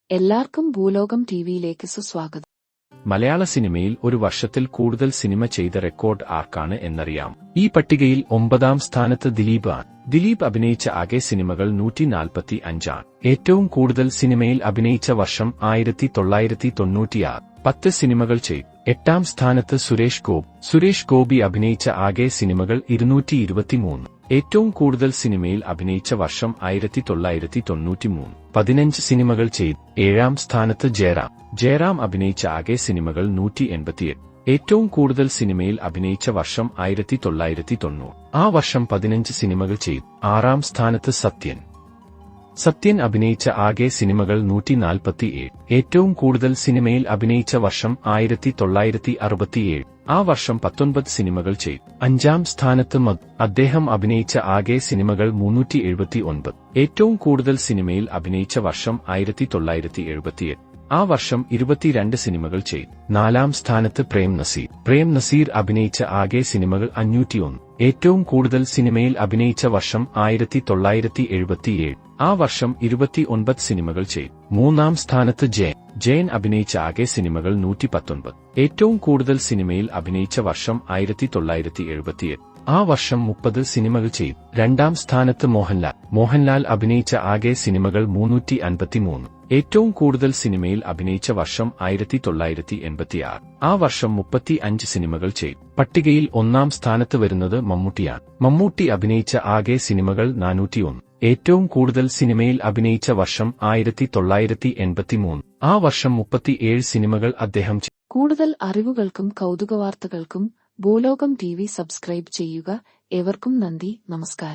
എല്ലാവർക്കും ഭൂലോകം ടിവിയിലേക്ക് സുസ്വാഗതം. മലയാള സിനിമയിൽ ഒരു വർഷത്തിൽ കൂടുതൽ സിനിമ ചെയ്ത റെക്കോർഡ് ആർക്കാണ് എന്നറിയാം. ഈ പട്ടികയിൽ 9ാം സ്ഥാനത്ത് ദിലീപ് ആണ്. ദിലീപ് അഭിനയിച്ച ആകെ സിനിമകൾ 145 ആണ്. ഏറ്റവും കൂടുതൽ സിനിമയിൽ അഭിനയിച്ച വർഷം 1996, 10 സിനിമകൾ ചെയ്തു. 8ാം സ്ഥാനത്ത് സുരേഷ് ഗോപി അഭിനയിച്ച ആകെ സിനിമകൾ 223. ഏറ്റവും കൂടുതൽ സിനിമയിൽ അഭിനയിച്ച വർഷം 1993, 15 സിനിമകൾ ചെയ്തു. 7ാം സ്ഥാനത്ത് ജയറാം അഭിനയിച്ച ആകെ സിനിമകൾ 188. ഏറ്റവും കൂടുതൽ സിനിമയിൽ അഭിനയിച്ച വർഷം 1990, ആ വർഷം 15 സിനിമകൾ ചെയ്തു. 6ാം സ്ഥാനത്ത് സത്യൻ അഭിനയിച്ച ആകെ സിനിമകൾ 147. ഏറ്റവും കൂടുതൽ സിനിമയിൽ അഭിനയിച്ച വർഷം 1967, ആ വർഷം 19 സിനിമകൾ ചെയ്തു. 5ാം സ്ഥാനത്ത് അദ്ദേഹം അഭിനയിച്ച ആകെ സിനിമകൾ 379. ഏറ്റവും കൂടുതൽ സിനിമയിൽ അഭിനയിച്ച വർഷം 1978, ആ വർഷം 22 സിനിമകൾ ചെയ്തു. 4ാം സ്ഥാനത്ത് പ്രേം നസീർ അഭിനയിച്ച ആകെ സിനിമകൾ 501. ഏറ്റവും കൂടുതൽ സിനിമയിൽ അഭിനയിച്ച വർഷം 1977, ആ വർഷം 29 സിനിമകൾ ചെയ്തു. 3ാം സ്ഥാനത്ത് ജയൻ അഭിനയിച്ച ആകെ സിനിമകൾ 119. ഏറ്റവും കൂടുതൽ സിനിമയിൽ അഭിനയിച്ച വർഷം 1978, ആ വർഷം 30 സിനിമകൾ ചെയ്തു. 2ാം സ്ഥാനത്ത് മോഹൻലാൽ അഭിനയിച്ച ആകെ സിനിമകൾ 353. ഏറ്റവും കൂടുതൽ സിനിമയിൽ അഭിനയിച്ച വർഷം 1986, ആ വർഷം 35 സിനിമകൾ ചെയ്തു. പട്ടികയിൽ 1ാം സ്ഥാനത്ത് വരുന്നത് മമ്മൂട്ടിയാണ്. മമ്മൂട്ടി അഭിനയിച്ച ആകെ സിനിമകൾ 401. ഏറ്റവും കൂടുതൽ സിനിമയിൽ അഭിനയിച്ച വർഷം 1983, ആ വർഷം 37 സിനിമകൾ അദ്ദേഹം ചെയ്തു. കൂടുതൽ അറിവുകൾക്കും കൗതുകവാർത്തകൾക്കും ഭൂലോകം ടിവി സബ്സ്ക്രൈബ് ചെയ്യുക. ഏവർക്കും നന്ദി, നമസ്കാരം.